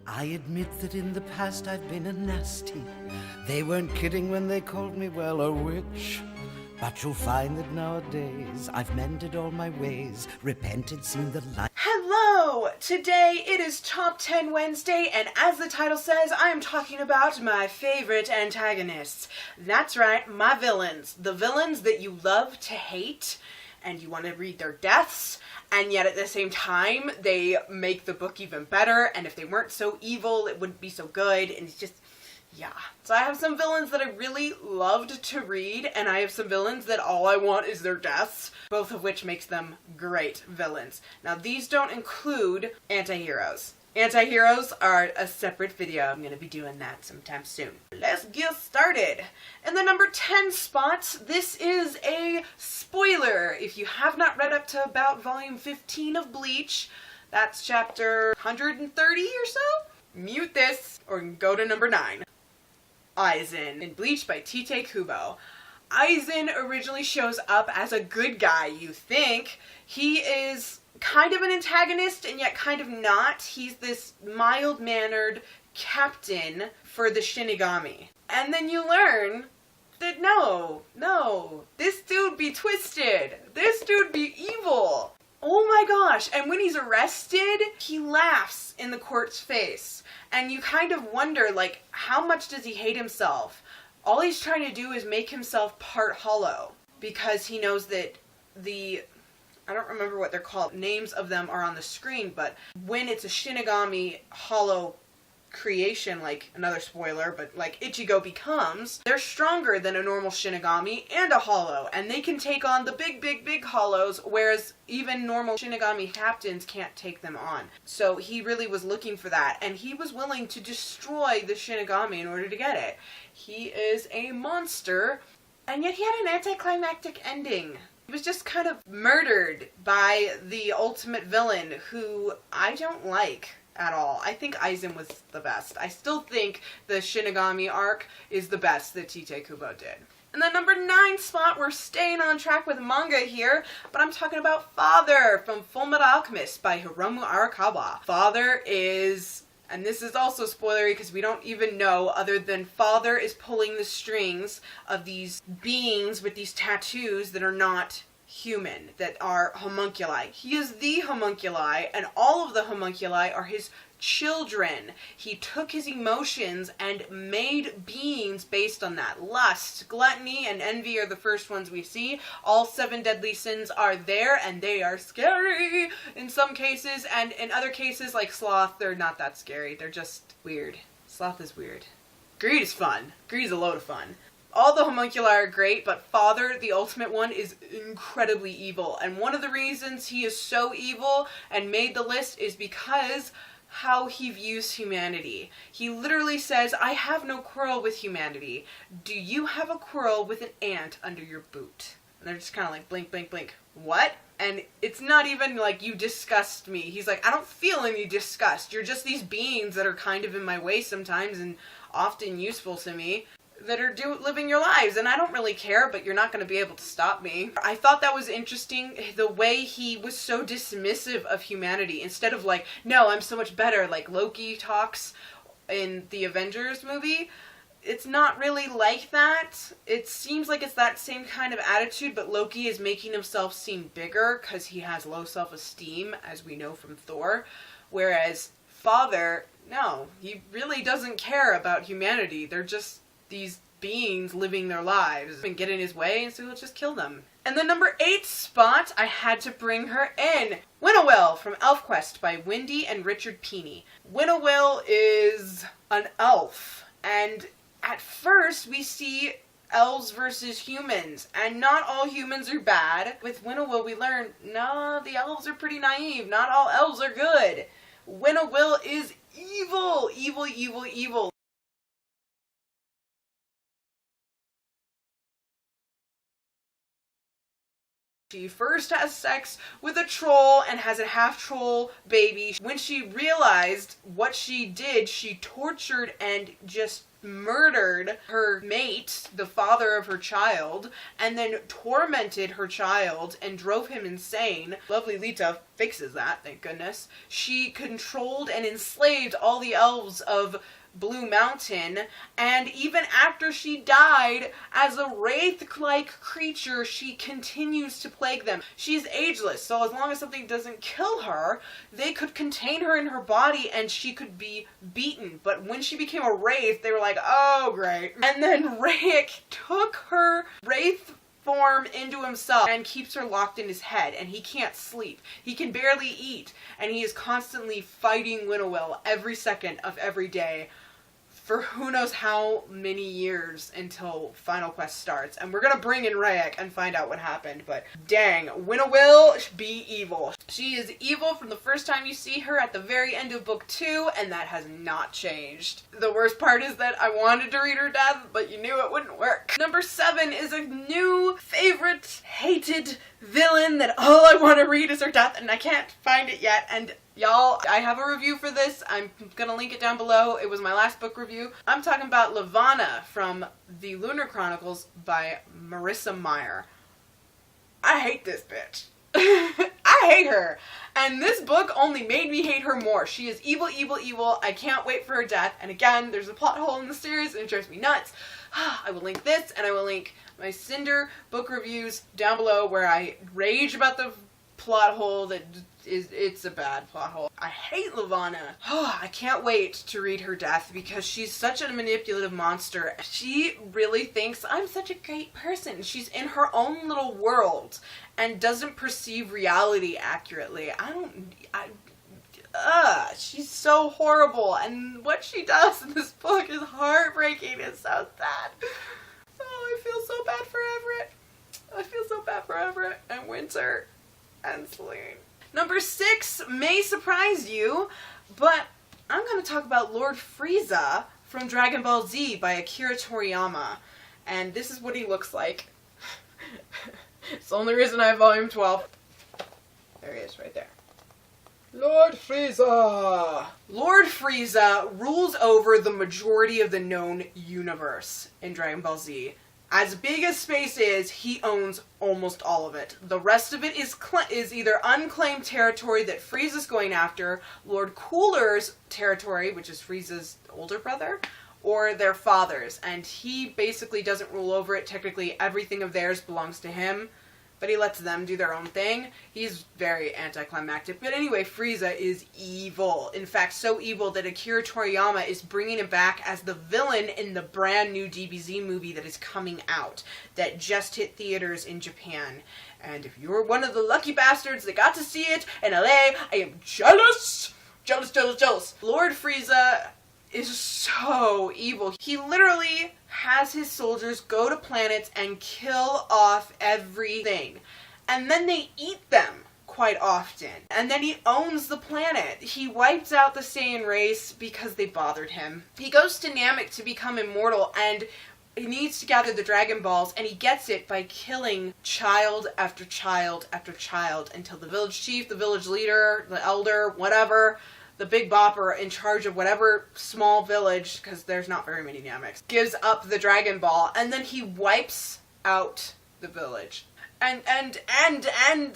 I admit that in the past I've been a nasty. They weren't kidding when they called me, well, a witch. But you'll find that nowadays I've mended all my ways, repented, seen the light. Hello! Today it is Top 10 Wednesday, and as the title says, I am talking about my favorite antagonists. That's right, my villains. The villains that you love to hate, and you want to read their deaths, and yet at the same time, they make the book even better, and if they weren't so evil, it wouldn't be so good, and it's just... yeah. So I have some villains that I really loved to read, and I have some villains that all I want is their deaths, both of which makes them great villains. Now these don't include anti-heroes. Anti-heroes are a separate video. I'm going to be doing that sometime soon. Let's get started. In the number 10 spot, this is a spoiler. If you have not read up to about volume 15 of Bleach, that's chapter 130 or so, mute this or go to number 9. Aizen in Bleach by Tite Kubo. Aizen originally shows up as a good guy, you think. He is kind of an antagonist and yet kind of not. He's this mild-mannered captain for the Shinigami. And then you learn that no, this dude be twisted. This dude be evil. Oh my gosh, and when he's arrested, he laughs in the court's face. And you kind of wonder, like, how much does he hate himself? All he's trying to do is make himself part hollow. Because he knows that I don't remember what they're called, names of them are on the screen, but when it's a Shinigami hollow creation, like another spoiler, but like Ichigo becomes, they're stronger than a normal Shinigami and a hollow, and they can take on the big hollows, whereas even normal Shinigami captains can't take them on. So he really was looking for that, and he was willing to destroy the Shinigami in order to get it. He is a monster, and yet he had an anticlimactic ending. He was just kind of murdered by the ultimate villain, who I don't like at all. I think Aizen was the best. I still think the Shinigami arc is the best that Tite Kubo did. In the number 9 spot, we're staying on track with manga here, but I'm talking about Father from Fullmetal Alchemist by Hiromu Arakawa. Father is, and this is also spoilery because we don't even know, other than Father is pulling the strings of these beings with these tattoos that are not human, that are homunculi. He is the homunculi, and all of the homunculi are his children. He took his emotions and made beings based on that. Lust, gluttony, and envy are the first ones we see. All 7 deadly sins are there, and they are scary in some cases, and in other cases, like sloth, they're not that scary. They're just weird. Sloth is weird. Greed is fun. Greed is a load of fun. All the homunculi are great, but Father, the ultimate one, is incredibly evil. And one of the reasons he is so evil and made the list is because how he views humanity. He literally says, I have no quarrel with humanity. Do you have a quarrel with an ant under your boot? And they're just kind of like, blink, blink, blink. What? And it's not even like, you disgust me. He's like, I don't feel any disgust. You're just these beings that are kind of in my way sometimes and often useful to me, that are living your lives, and I don't really care, but you're not going to be able to stop me. I thought that was interesting, the way he was so dismissive of humanity, instead of like, no, I'm so much better, like Loki talks in the Avengers movie. It's not really like that. It seems like it's that same kind of attitude, but Loki is making himself seem bigger because he has low self-esteem, as we know from Thor, whereas Father, no, he really doesn't care about humanity. They're just these beings living their lives and get in his way, and so he'll just kill them. And the number 8 spot, I had to bring her in. Winnowill from ElfQuest by Wendy and Richard Peeney. Winnowill is an elf, and at first we see elves versus humans, and not all humans are bad. With Winnowill we learn, no, the elves are pretty naive. Not all elves are good. Winnowill is evil, evil, evil, evil. She first has sex with a troll and has a half-troll baby. When she realized what she did, she tortured and just murdered her mate, the father of her child, and then tormented her child and drove him insane. Lovely Lita fixes that, thank goodness. She controlled and enslaved all the elves of Blue Mountain, and even after she died, as a wraith-like creature, she continues to plague them. She's ageless, so as long as something doesn't kill her, they could contain her in her body and she could be beaten. But when she became a wraith, they were like, oh great. And then Rayek took her wraith form into himself and keeps her locked in his head, and he can't sleep. He can barely eat, and he is constantly fighting Winnowill every second of every day for who knows how many years until Final Quest starts. And we're gonna bring in Rayek and find out what happened, but dang, Winnowill be evil. She is evil from the first time you see her at the very end of book 2, and that has not changed. The worst part is that I wanted to read her death, but you knew it wouldn't work. Number 7 is a new favorite, hated villain that all I want to read is her death, and I can't find it yet. And y'all, I have a review for this. I'm gonna link it down below. It was my last book review. I'm talking about Levana from the Lunar Chronicles by Marissa Meyer. I hate this bitch. I hate her. And this book only made me hate her more. She is evil, evil, evil. I can't wait for her death. And again, there's a plot hole in the series and it drives me nuts. I will link this, and I will link my Cinder book reviews down below where I rage about the plot hole that it's a bad plot hole. I hate Levana. I can't wait to read her death because she's such a manipulative monster. She really thinks I'm such a great person. She's in her own little world and doesn't perceive reality accurately. She's so horrible, and what she does in this book is heartbreaking. It's so sad. Oh, I feel so bad for Everett. I feel so bad for Everett and Winter and Celine. Number 6 may surprise you, but I'm going to talk about Lord Frieza from Dragon Ball Z by Akira Toriyama. And this is what he looks like. It's the only reason I have volume 12. There he is, right there. Lord Frieza! Lord Frieza rules over the majority of the known universe in Dragon Ball Z. As big as space is, he owns almost all of it. The rest of it is either unclaimed territory that Frieza's going after, Lord Cooler's territory, which is Frieza's older brother, or their father's. And he basically doesn't rule over it. Technically, everything of theirs belongs to him, but he lets them do their own thing. He's very anticlimactic. But anyway, Frieza is evil. In fact, so evil that Akira Toriyama is bringing him back as the villain in the brand new DBZ movie that is coming out, that just hit theaters in Japan. And if you're one of the lucky bastards that got to see it in LA, I am jealous! Jealous, jealous, jealous. Lord Frieza is so evil. He literally has his soldiers go to planets and kill off everything. And then they eat them quite often. And then he owns the planet. He wipes out the Saiyan race because they bothered him. He goes to Namek to become immortal, and he needs to gather the Dragon Balls, and he gets it by killing child after child after child until the village chief, the village leader, the elder, whatever, the big bopper in charge of whatever small village, because there's not very many Nameks, gives up the Dragon Ball, and then he wipes out the village. And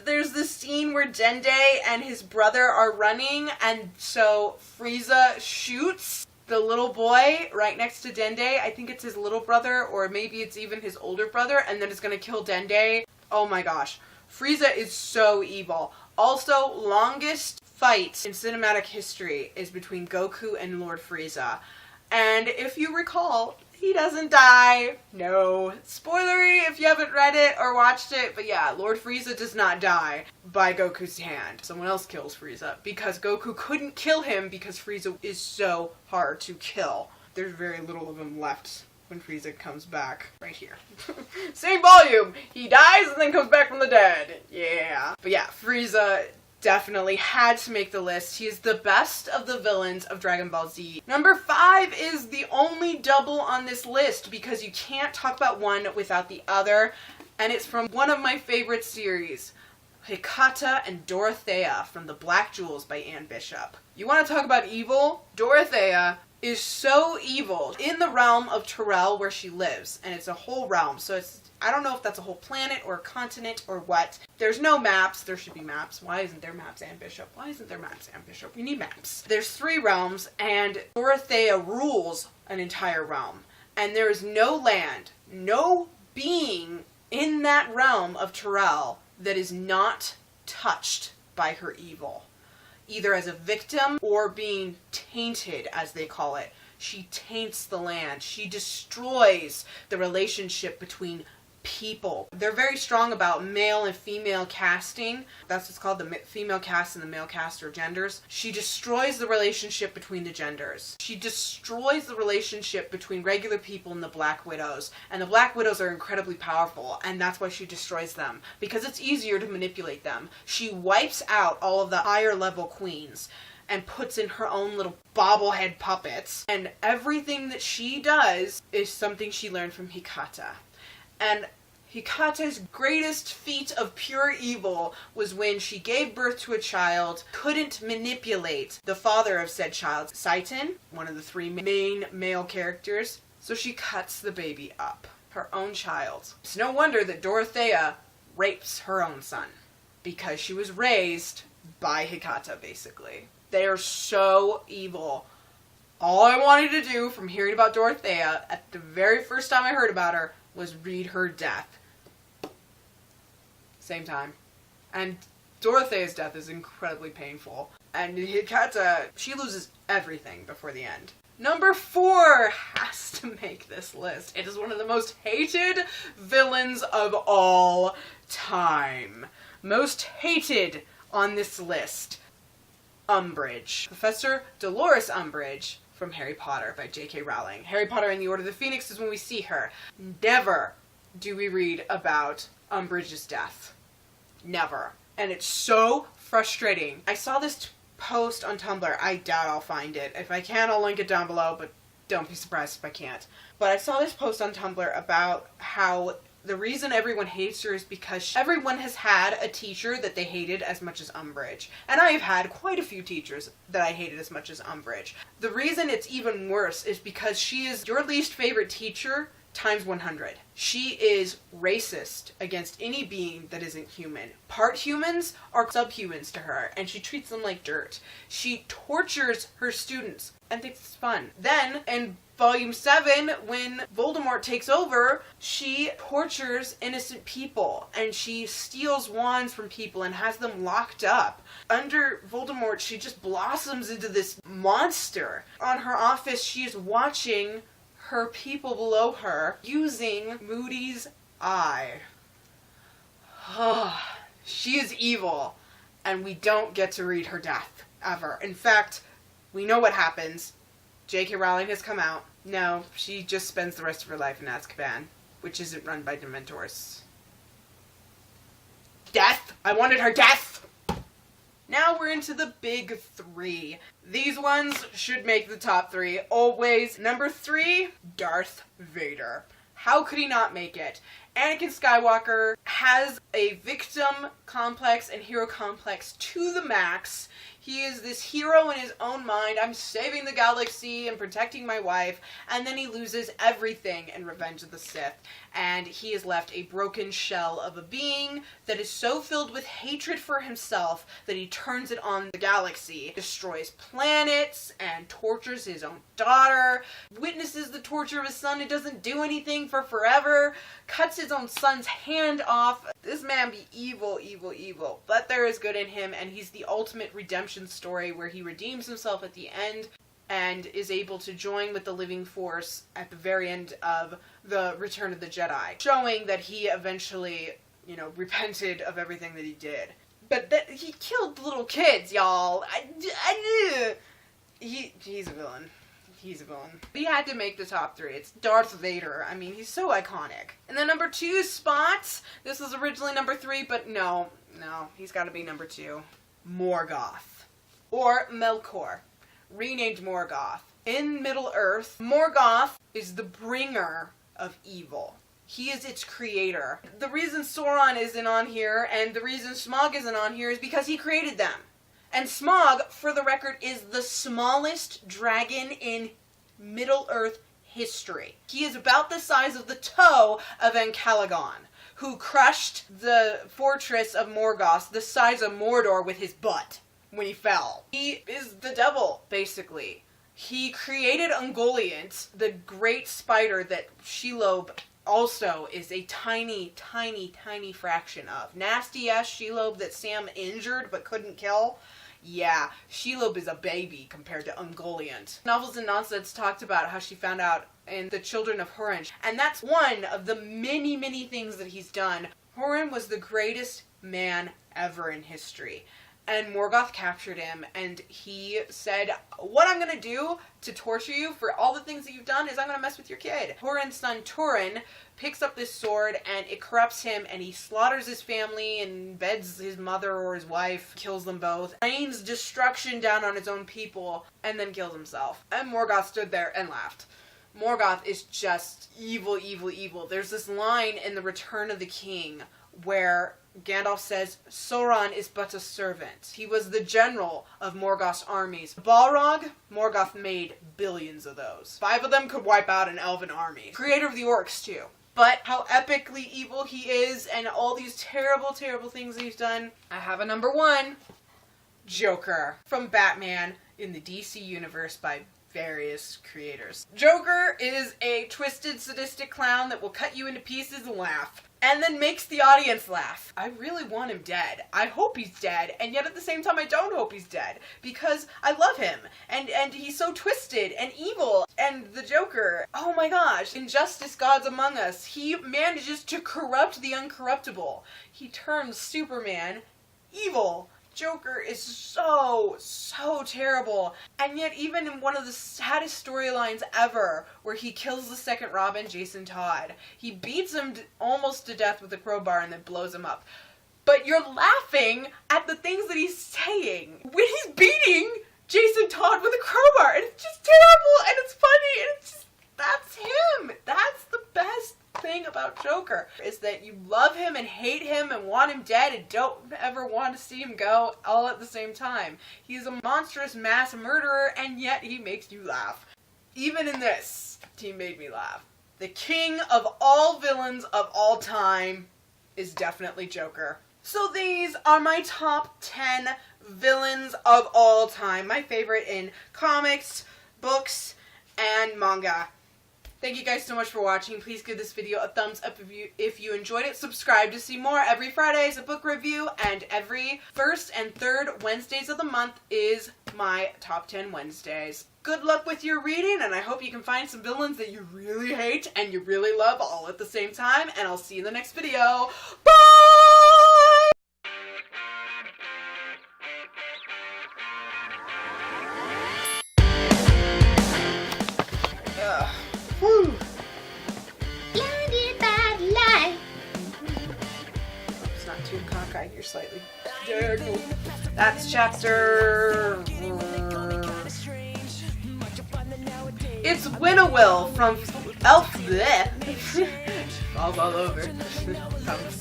there's this scene where Dende and his brother are running, and so Frieza shoots the little boy right next to Dende. I think it's his little brother, or maybe it's even his older brother, and then it's gonna kill Dende. Oh my gosh. Frieza is so evil. Also, longest fight in cinematic history is between Goku and Lord Frieza. And if you recall, he doesn't die. No. Spoilery if you haven't read it or watched it, but yeah, Lord Frieza does not die by Goku's hand. Someone else kills Frieza because Goku couldn't kill him because Frieza is so hard to kill. There's very little of him left when Frieza comes back. Right here. Same volume! He dies and then comes back from the dead. Yeah. But yeah, Frieza definitely had to make the list. He is the best of the villains of Dragon Ball Z. Number 5 is the only double on this list because you can't talk about one without the other, and it's from one of my favorite series, Hikata and Dorothea from The Black Jewels by Anne Bishop. You want to talk about evil? Dorothea is so evil in the realm of Terrell where she lives, and it's a whole realm, so I don't know if that's a whole planet or a continent or what. There's no maps. There should be maps. Why isn't there maps, Anne Bishop? Why isn't there maps, Anne Bishop? We need maps. There's 3 realms, and Dorothea rules an entire realm. And there is no land, no being in that realm of Terrell that is not touched by her evil. Either as a victim or being tainted, as they call it. She taints the land. She destroys the relationship between people. They're very strong about male and female casting. That's what's called, the female cast and the male cast, or genders. She destroys the relationship between the genders. She destroys the relationship between regular people and the Black Widows. And the Black Widows are incredibly powerful, and that's why she destroys them. Because it's easier to manipulate them. She wipes out all of the higher level queens and puts in her own little bobblehead puppets. And everything that she does is something she learned from Hikata. And Hikata's greatest feat of pure evil was when she gave birth to a child, couldn't manipulate the father of said child, Saiton, one of the 3 main male characters, so she cuts the baby up, her own child. It's no wonder that Dorothea rapes her own son, because she was raised by Hikata, basically. They are so evil. All I wanted to do from hearing about Dorothea, at the very first time I heard about her, was read her death. Same time. And Dorothea's death is incredibly painful. And Hikata, she loses everything before the end. Number 4 has to make this list. It is one of the most hated villains of all time. Most hated on this list. Umbrage. Professor Dolores Umbridge from Harry Potter by J.K. Rowling. Harry Potter and the Order of the Phoenix is when we see her. Never do we read about Umbrage's death. Never. And it's so frustrating. I saw this post on Tumblr. I doubt I'll find it. If I can, I'll link it down below, but don't be surprised if I can't. But I saw this post on Tumblr about how the reason everyone hates her is because everyone has had a teacher that they hated as much as Umbrage. And I have had quite a few teachers that I hated as much as Umbrage. The reason it's even worse is because she is your least favorite teacher times 100. She is racist against any being that isn't human. Part humans are subhumans to her, and she treats them like dirt. She tortures her students and thinks it's fun. Then, in Volume 7, when Voldemort takes over, she tortures innocent people, and she steals wands from people and has them locked up. Under Voldemort, she just blossoms into this monster. On her office, she is watching her people below her using Moody's eye. She is evil, and we don't get to read her death, ever. In fact, we know what happens. J.K. Rowling has come out. No, she just spends the rest of her life in Azkaban, which isn't run by Dementors. Death! I wanted her death! Now we're into the big 3. These ones should make the top 3, always. Number 3, Darth Vader. How could he not make it? Anakin Skywalker has a victim complex and hero complex to the max. He is this hero in his own mind. I'm saving the galaxy and protecting my wife. And then he loses everything in Revenge of the Sith. And he is left a broken shell of a being that is so filled with hatred for himself that he turns it on the galaxy, destroys planets, and tortures his own daughter, witnesses the torture of his son and doesn't do anything for forever, cuts his own son's hand off. This man be evil, evil, evil. But there is good in him, and he's the ultimate redemption story where he redeems himself at the end and is able to join with the living force at the very end of the Return of the Jedi, showing that he eventually, repented of everything that he did. But that he killed little kids, y'all. He's a villain. He's a villain. He had to make the top 3. It's Darth Vader. I mean, he's so iconic. And the number 2 spot, this was originally number 3, but no, he's got to be number 2. Morgoth. Or Melkor. Renamed Morgoth. In Middle-earth, Morgoth is the bringer of evil. He is its creator. The reason Sauron isn't on here, and the reason Smaug isn't on here, is because he created them. And Smaug, for the record, is the smallest dragon in Middle-earth history. He is about the size of the toe of Encalagon, who crushed the fortress of Morgoth the size of Mordor with his butt when he fell. He is the devil, basically. He created Ungoliant, the great spider that Shelob also is a tiny, tiny, tiny fraction of. Nasty-ass Shelob that Sam injured but couldn't kill. Yeah, Shelob is a baby compared to Ungoliant. Novels and Nonsense talked about how she found out in The Children of Húrin, and that's one of the many, many things that he's done. Húrin was the greatest man ever in history. And Morgoth captured him, and he said, what I'm gonna do to torture you for all the things that you've done is I'm gonna mess with your kid. Húrin's son Turin picks up this sword, and it corrupts him, and he slaughters his family, and beds his mother or his wife, kills them both, rains destruction down on his own people, and then kills himself. And Morgoth stood there and laughed. Morgoth is just evil, evil, evil. There's this line in The Return of the King where Gandalf says, Sauron is but a servant. He was the general of Morgoth's armies. Balrog, Morgoth made billions of those. 5 of them could wipe out an elven army. Creator of the orcs, too. But how epically evil he is and all these terrible, terrible things that he's done. I have a number 1. Joker. From Batman in the DC universe by various creators. Joker is a twisted, sadistic clown that will cut you into pieces and laugh. And then makes the audience laugh. I really want him dead. I hope he's dead, and yet at the same time I don't hope he's dead. Because I love him, and he's so twisted and evil. And the Joker, oh my gosh, Injustice Gods Among Us, he manages to corrupt the uncorruptible. He turns Superman evil. Joker is so, so terrible. And yet even in one of the saddest storylines ever, where he kills the second Robin, Jason Todd, he beats him almost to death with a crowbar and then blows him up. But you're laughing at the things that he's saying when he's beating Jason Todd with a crowbar. And it's just terrible, and it's funny, and it's just, that's him. That's the best thing about Joker, is that you love him and hate him and want him dead and don't ever want to see him go all at the same time. He's a monstrous mass murderer, and yet he makes you laugh. Even in this, he made me laugh. The king of all villains of all time is definitely Joker. So these are my top 10 villains of all time. My favorite in comics, books, and manga. Thank you guys so much for watching. Please give this video a thumbs up if you enjoyed it. Subscribe to see more. Every Friday is a book review, and every first and third Wednesdays of the month is my Top 10 Wednesdays. Good luck with your reading, and I hope you can find some villains that you really hate and you really love all at the same time, and I'll see you in the next video. Bye! Whew. Blinded by the light. It's not too cockeyed, you're slightly diagonal. That's chapter... It's Winnowill from Elf... Bleh. Falls all over. From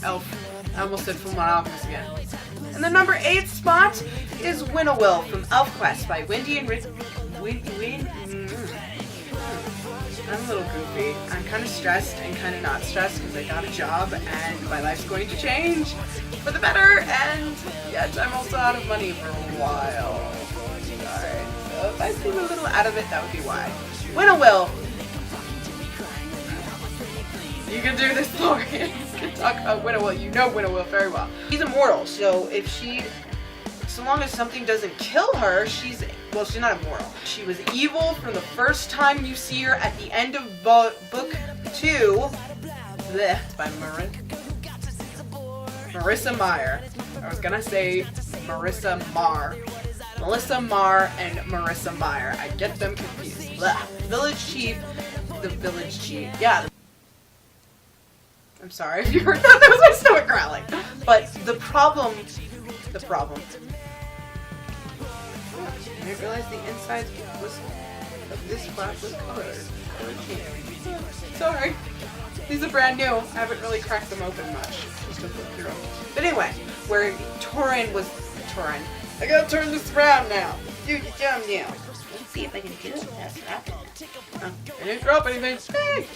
Elf... I almost said Full Metal Alchemist again. And the number 8 spot is Winnowill from ElfQuest by Wendy and Rick... I'm a little goofy. I'm kind of stressed and kind of not stressed because I got a job and my life's going to change for the better, and yet I'm also out of money for a while. Alright, so if I seem a little out of it, that would be why. Winnowill! You can do this, Lori. You can talk about Winnowill. You know Winnowill very well. She's immortal, so if she... So long as something doesn't kill her, she's... Well, she's not immortal. She was evil from the first time you see her at the end of book 2. Blech, by Marissa Meyer. I was gonna say Marissa Marr. Melissa Marr and Marissa Meyer. I get them confused. Blech. Village Chief. The Village Chief. Yeah. I'm sorry if you heard that. That was my stomach growling. But the problem... I didn't realize the inside of this flap was colored. Sorry. These are brand new. I haven't really cracked them open much. Just to flip through them. But anyway, where Turin was... I gotta turn this around now. Do your job now. see if I can do it. That's that. I didn't drop anything. Hey!